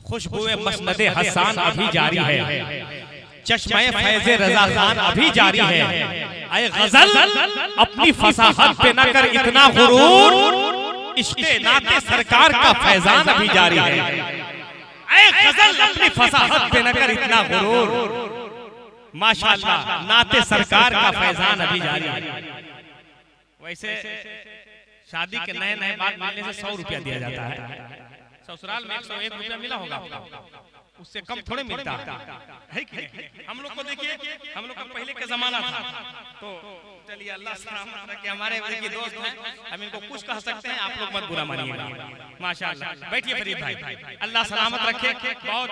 खुशबुए मसनदे हसन अभी जारी है, चश्मे फैज़े रज़ा खान अभी जारी है। ऐ गजल अपनी फसाहत पे न कर इतना गुरूर, इश्क़े नाते सरकार का फैजान अभी जारी है। ऐ गजल अपनी फसाहत पे न कर इतना गुरूर, माशाअल्लाह नाते सरकार का फैजान अभी जारी है। वैसे शादी के नए नए बाद मिलने से 100 रुपया दिया जाता है, ससुराल में 101 रुपया मिला होगा, उससे कम थोड़े मिलता है कि हम लोग को देखिए, हम लोग का पहले का जमाना था। तो चलिए अल्लाह सलामत रखे, हमारे देखिए दोस्त हैं, हम इनको कुछ कह सकते हैं, आप लोग मत बुरा मानिएगा। माशाअल्लाह बैठिए फरीद भाई, अल्लाह सलामत रखे। बहुत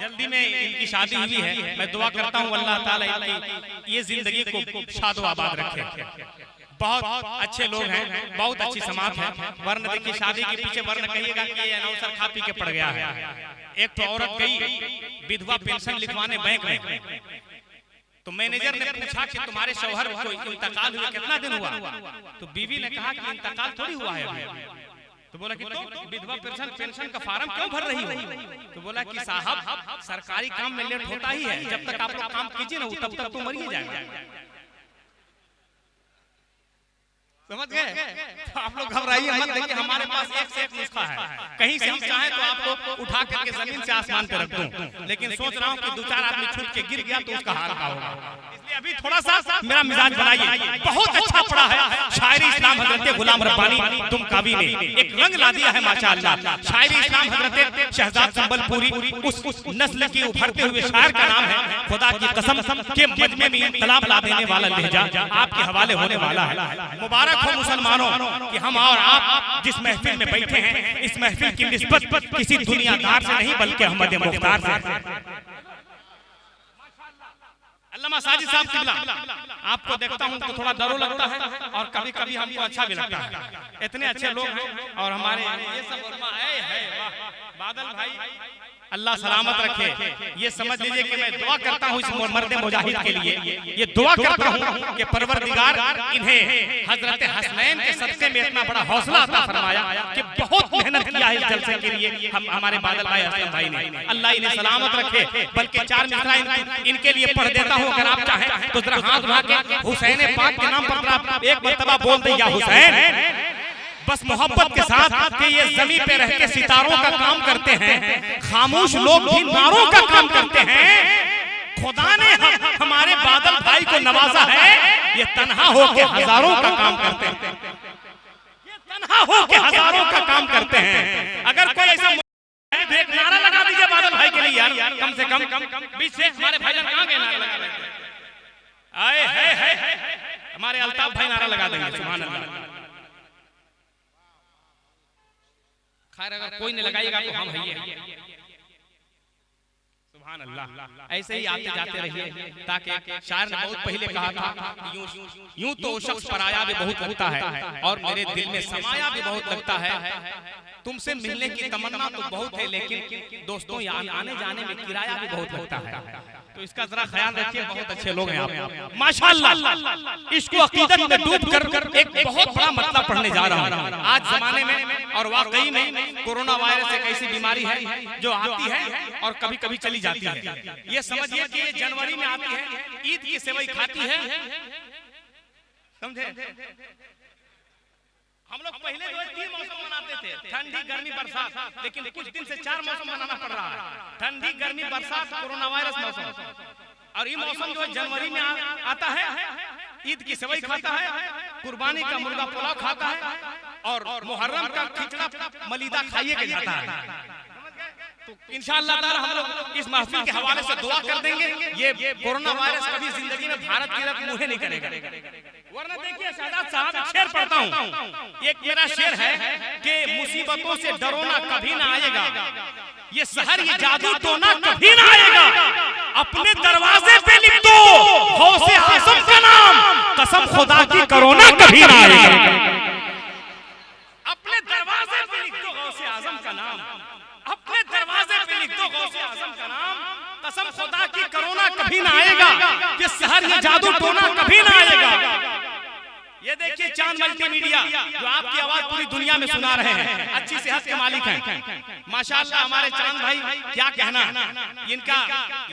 जल्दी में इनकी शादी हुई है, मैं दुआ करता हूँ अल्लाह ताला इनकी ये जिंदगी को शादो आबाद रखे। बहुत अच्छे लोग हैं, बहुत अच्छी समाज है, वरन देखिए शादी के पीछे वरन कहिएगा कि ये अनाउंसर खा पी के पड़ गया है। एक तो औरत गई विधवा पेंशन लिखवाने बैंक में, तो मैनेजर ने पूछा कि तुम्हारे शौहर को इंतकाल हुए कितना दिन हुआ, तो बीवी ने कहा कि इंतकाल थोड़ी हुआ है अभी। तो बोला कि तो विधवा पेंशन का फार्म क्यों भर रही हो? तो बोला कि साहब सरकारी काम में लेट होता ही है, जब तक आप लोग काम कीजिए ना तब तक तो मरिए जाएगा। समझ गए? तो आप लोग घबराइए मत, देखिए हमारे पास एक से एक नुस्खा है, कहीं से हम चाहे तो आपको उठा करके जमीन से आसमान पे रख दूं, लेकिन सोच रहा हूँ कि 2-4 आदमी छूट के गिर गया तो उसका हाल क्या होगा। इसलिए अभी थोड़ा सा मेरा मिजाज बनाइए। बहुत अच्छा पढ़ा है शायरी इस्लाम हजरत गुलाम रब्बानी तुम काबी ने, एक रंग ला दिया है माशाअल्लाह। शायरी इस्लाम हजरत शहजाद संबलपुरी उस नस्ल की उभरते हुए शायर का नाम है। खुदा की कसम के मजमे में इनकलाब ला देने वाला लहजा आपके हवाले होने वाला है। मुबारक हो मुसलमानों कि हम और आप जिस महफिल में बैठे हैं, इस महफिल की निस्बत किसी दुनियादार से नहीं बल्कि अहमद मुख्तार से। अल्लामा साजिद साहब किबला, आपको देखता हूं तो थोड़ा डरो लगता है और कभी कभी हमको अच्छा भी लगता है। इतने अच्छे लोग हैं और हमारे ये सब बादल भाई अल्लाह सलामत रखे। ये समझ लीजिए कि मैं दुआ करता हूँ इस मर्द मुजाहिद के लिए, ये दुआ करता हूँ कि परवरदिगार इन्हें हजरत हसनैन के सदक़े में इतना बड़ा हौसला अता फरमाया कि बहुत मेहनत किया है इस जलसे के लिए हमारे बादल भाई असलम भाई ने। अल्लाह इन्हें सलामत रखे। बल्कि 4 मिसरा इनके लिए पढ़ देता हूँ, अगर आप चाहें तो जरा हाथ उठा के हुसैन पाक के नाम पर एक मर्तबा बोल दें, या हुसैन, बस मोहब्बत के साथ कि ये जमीन पे रह के सितारों का काम करते हैं, खामोश लोग भी नारों का काम करते हैं। खुदा ने हमारे बादल भाई को नवाजा है, ये तन्हा होके हजारों का काम करते हैं, ये तन्हा होके हजारों का काम करते हैं। अगर कोई ऐसा एक नारा लगा दीजिए बादल भाई के लिए यार, कम से कम बीच से हमारे भाईजान कहाँ गए नारा लगा रहे थे? आए है हमारे अल्ताफ भाई नारा लगा देंगे। सुभान अल्लाह। खैर अगर कोई नहीं लगाएगा तो हम है। सुभान अल्लाह। ऐसे ही आते जाते रहिए, ताकि शायर ने बहुत पहले कहा था कि यूं तो शख्स पराया भी बहुत लगता है और मेरे दिल में समाया भी बहुत लगता है। तुमसे मिलने की तमन्ना तो बहुत है, लेकिन दोस्तों आने जाने में किराया भी बहुत लगता है। तो इसका जरा ख्याल रखिए। बहुत अच्छे लोग हैं आप माशाअल्लाह। इसको अकीदत में डूब कर एक बहुत बड़ा मतलब पढ़ने जा रहा हूँ आज जमाने में। और वाकई में कोरोना वायरस एक ऐसी बीमारी है जो आती है और कभी कभी चली जाती है। ये समझिए कि ये जनवरी में आती है, ईद की सेवई खाती है, समझे? हम लोग पहले 2-3 मौसम मनाते थे, ठंडी गर्मी बरसात, लेकिन कुछ दिन से 4 मौसम मनाना पड़ रहा है। ठंडी गर्मी बरसात कोरोना वायरस मौसम, और ये मौसम जो जनवरी में आता है, ईद की सेवई खाता है, कुर्बानी का मुर्गा पुलाव खाता है और मुहर्रम का खिचड़ा मलीदा खाइए के जाता है। तो इंशाअल्लाह ताला हम लोग इस महफिल के हवाले से दुआ कर देंगे, ये कोरोना वायरस कभी जिंदगी में भारत की तरफ मुंह नहीं करेगा। वरना देखिए शहजाद साहब एक शेर पढ़ता हूँ, एक मेरा शेर है कि मुसीबतों से डरोना कभी ना आएगा, ये शहर ये जादू टोना कभी ना आएगा, अपने दरवाजे पे लिख दो गौसे आज़म का नाम, कसम खुदा की कोरोना कभी ना आएगा। अपने दरवाजे पे लिख दो गौसे आज़म का नाम, अपने दरवाजे पे लिख दो गौसे आज़म का नाम, कसम खुदा की कोरोना कभी ना आएगा, ये शहर ये जादू टोना कभी ना आएगा। ये देखिए चांद मल्टीमीडिया जो आपकी आवाज पूरी दुनिया में सुना रहे हैं, अच्छी सेहत के मालिक हैं माशाल्लाह। हमारे चांद भाई क्या कहना, इनका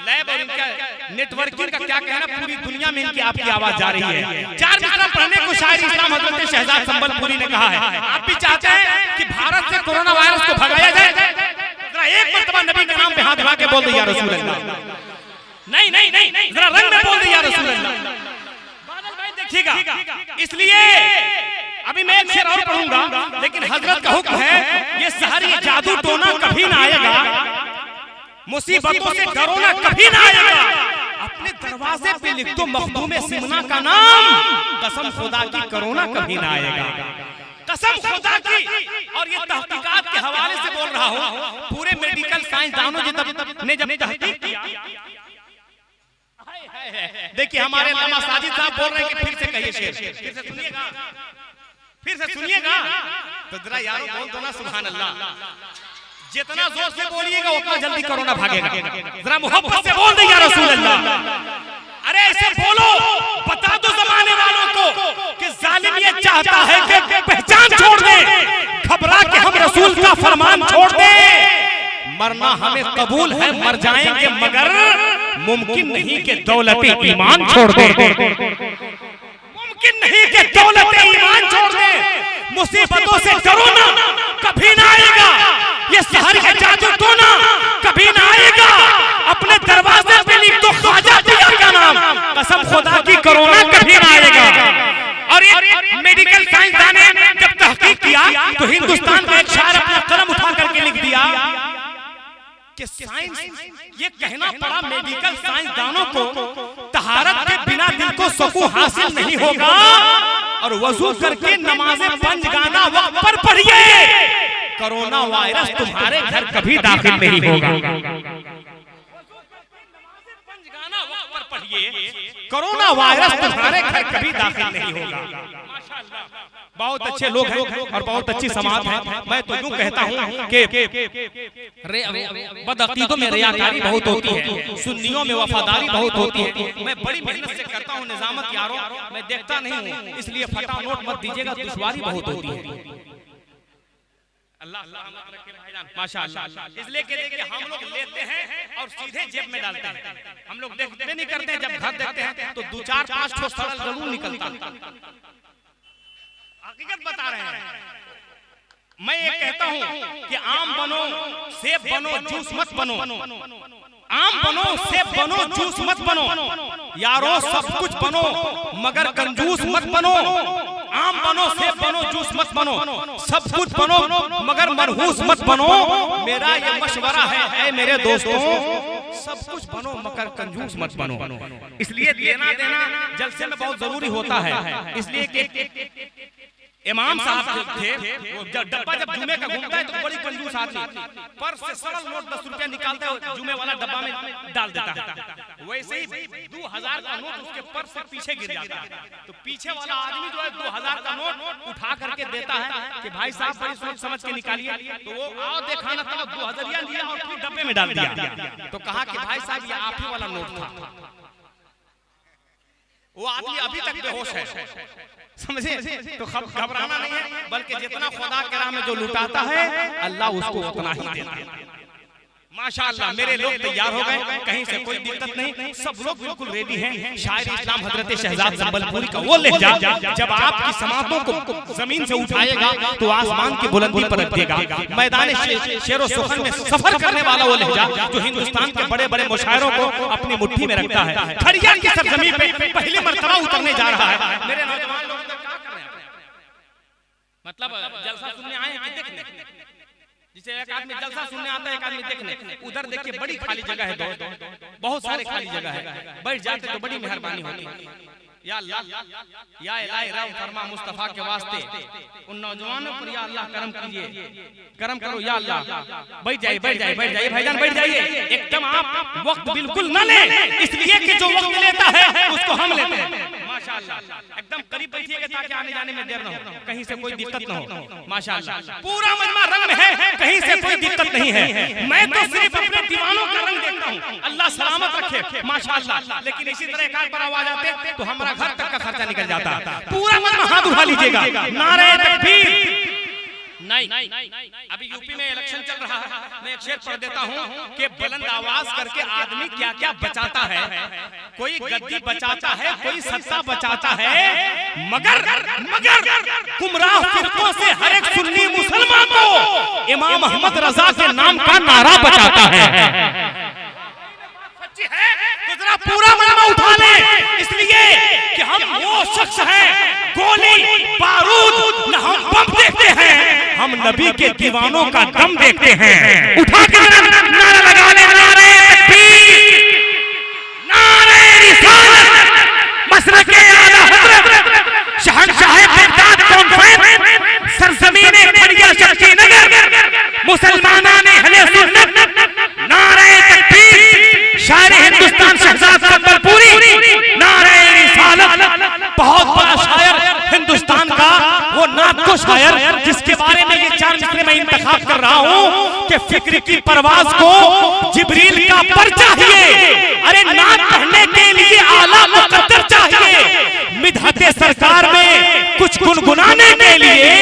लैब और इनका नेटवर्किंग का क्या कहना, पूरी दुनिया में इनकी आपकी आवाज जा रही है। 4 मिसरा पढ़ने को शायर इस्लाम हजरत शहजाद संबलपुरी ने कहा है। आप भी चाहते हैं कि भारत से कोरोना वायरस को भगाया जाए, जरा एक मर्तबा नबी के नाम पे हाथ उठा के बोल दो या रसूल अल्लाह। नहीं नहीं नहीं, जरा रंग में बोल दो या रसूल अल्लाह। देखिएगा, इसलिए अभी मैं एक शेर और पढ़ूंगा, लेकिन हजरत का हुक्म है ये सहरी जादू टोना कभी ना आएगा, मुसीबतों से डरो ना कभी ना आएगा, अपने दरवाजे पे लिख दो मखदूम सिमना का नाम, कसम खुदा की कोरोना कभी ना आएगा, कसम खुदा की। और ये तहकीकात के हवाले से बोल रहा हूँ, पूरे मेडिकल साइंसदानों ने जब तहकीक किया, देखिए हमारे लामा साजिद साहब बोल रहे हैं कि फिर से कहिए शेर, फिर से सुनिएगा, फिर से सुनिएगा, तो जरा यारो बोल दो ना सुभान अल्लाह। जितना जोर से बोलिएगा उतना जल्दी कोरोना भागेगा, जरा मोहब्बत से बोल दे या रसूल अल्लाह। अरे ऐसे बोलो, बता दो जमाने वालों को कि जालिम ये चाहता है कि पहचान छोड़ दे, घबरा के हम रसूल का फरमान छोड़ दे, मरना हमें कबूल है मर जाएंगे मगर मुमकिन नहीं कि दौलत ईमान छोड़ दे, मुमकिन नहीं कि दौलत ईमान छोड़ दे, मुसीबतों से डरो ना कभी ना आएगा, ये सहर है जादू टोना कभी ना आएगा, अपने दरवाजे पे लिख दो ख्वाजा पिया का नाम, कसम खुदा की कोरोना कभी ना आएगा। और ये मेडिकल साइंसदान ने जब तहकीक किया तो हिंदुस्तान का एक शायर अपना कलम उठा करके लिख दिया कि साइंस ये कहना पड़ा मेडिकल साइंसदानों को, तहारत के बिना दिल को सुकून हासिल नहीं होगा, और वजू करके नमाज़ें पंजगाना वक्त पर पढ़िए, कोरोना वायरस तुम्हारे घर कभी दाखिल नहीं होगा। पंजगाना वक्त पर पढ़िए, कोरोना वायरस तुम्हारे घर कभी दाखिल नहीं होगा। बहुत अच्छे लोग हैं और बहुत अच्छी समाज है। मैं तो यूं कहता हूं कि बदअकीदों में रियाकारी बहुत होती है, सुन्नियों में वफादारी बहुत होती है। मैं बड़ी मेहनत से करता हूं निजामत यारों, मैं देखता नहीं हूं, इसलिए फटा नोट मत दीजिएगा, दुश्वारी बहुत होती है। अल्लाह माशाअल्लाह। इसलिए कहते कि हम लोग लेते हैं और सीधे जेब में डालते हैं, हम लोग देखते नहीं करते हैं, जब घर देखते हैं तो 2-4-5 ठोस सरल जरूर निकलता। हकीकत बता रहे हैं। मैं ये कहता हूं कि आम बनो, सेब बनो, जूस मत बनो, आम बनो, सेब बनो, जूस मत बनो, यारो सब कुछ बनो मगर कंजूस मत बनो। आम बनो, सेब बनो, जूस मत बनो, सब कुछ बनो मगर मनहूस मत बनो। मेरा ये मशवरा है मेरे दोस्तों, सब कुछ बनो मगर कंजूस मत बनो। इसलिए देना देना जलसे में बहुत जरूरी होता है। इसलिए कि इमाम साहब थे, वो डब्बा जब जुमे का घूमता है तो बड़ी कंजूस आदमी, पर्स से सरल नोट 10 रुपया निकालता है, जुमे वाला डब्बा में डाल देता है। वैसे ही 2000 का नोट उसके पर्स से पीछे गिर जाता है, तो पीछे वाला आदमी जो है 2000 का नोट उठा करके देता है कि भाई साहब बड़ी सोच समझ के निकालिए। तो वो आओ देखा ना, तो 2000 लिया और फिर डब्बे में डाल दिया। तो कहा कि भाई साहब ये आप ही वाला नोट था। वो आदमी अभी तक बेहोश है, समझे? तो घबराना नहीं है, बल्कि जितना खुदा के राह में जो लुटाता है अल्लाह उसको उतना ही देता है। माशाअल्लाह मेरे लोग तैयार हो गए, कहीं से कोई दिक्कत नहीं, सब लोग बिल्कुल रेडी हैं। शायर इस्लाम हजरत शहजाद संबलपुरी का वो लहजा जब आपकी समातों को जमीन से उठाएगा तो आसमान की बुलंदी पर रख देगा। मैदान शेरो सुखन में सफर करने वाला वो लहजा जो हिंदुस्तान के बड़े बड़े मुशायरों को अपनी मुट्ठी में रखता है, खड़िया की सरजमीन पे पहली मर्तबा उतरने जा रहा है। मेरे नौजवान लोग क्या कर रहे हैं, मतलब जलसा सुनने आए हैं कि देखने? जिसे एक आदमी जलसा सुनने आता है, एक आदमी देखने। उधर देखिए बड़ी खाली जगह है, बहुत सारे खाली जगह है, बैठ जाते तो बड़ी मेहरबानी होती। या अल्लाह, या इलाही रहम फरमा मुस्तफा के वास्ते उन नौजवानों पर या अल्लाह करम कीजिए, करम करो या अल्लाह। बैठ जाइए, बैठ जाइए, बैठ जाइए भाईजान, बैठ जाइए। एकदम आप वक्त बिल्कुल न लें, इसलिए कि जो वक्त लेता है उसको हम लेते हैं। माशाअल्लाह एकदम करीब बैठिएगा ताकि आने जाने में देर न हो, कहीं से कोई दिक्कत न हो। माशाअल्लाह पूरा मजमा रंग में है, कहीं से कोई दिक्कत नहीं है। मैं तो सिर्फ अपने दीवानों का रंग देखता अल्लाह सलामत रखे माशाअल्लाह। लेकिन इसी तरह एक बार आवाज आते तो हमारा घर तक का खर्चा निकल जाता। पूरा मजमा हाथ उठा लीजिएगा, नारे तकबीर। नहीं, अभी यूपी में इलेक्शन चल रहा है, मैं एक शेर पढ़ देता हूँ कि बुलंद आवाज करके आदमी क्या क्या बचाता है। कोई गद्दी बचाता है, कोई सत्ता बचाता है, मगर गुमराह फिरकों से हर एक सुन्नी मुसलमान को इमाम अहमद रजा के नाम का नारा बचाता है। तो जरा पूरा मजमा उठा ले, इसलिए कि हम वो शख्स हैं, गोली बारूद न हम बम देखते हैं, हम नबी के दीवानों का दम देखते हैं। उठा के नारा लगा ले, नारे तकबीर, नारे रिसालत, मसरके आला हज़रत शहंशाह बगदाद कॉन्फ्रेंस, सरज़मीने बड़िया शक्ति नगर, मुसलमानाने अहले सुन्नत, नारे तकबीर, शायर हिंदुस्तान शहजाद अकबरपुरी, नारे रिसालत। बहुत बड़ा शायर हिंदुस्तान का, वो नात को शायर जिसके बारे में ये 4 मिसरे में इंतखाब कर रहा हूँ कि फिक्र की परवाज को जिब्रील का पर चाहिए। अरे नात पढ़ने के लिए आला मुकद्दर चाहिए, मिदहते सरकार में कुछ गुनगुनाने के लिए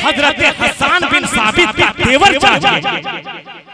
हजरत हसन बिन साबित का तेवर चाहिए।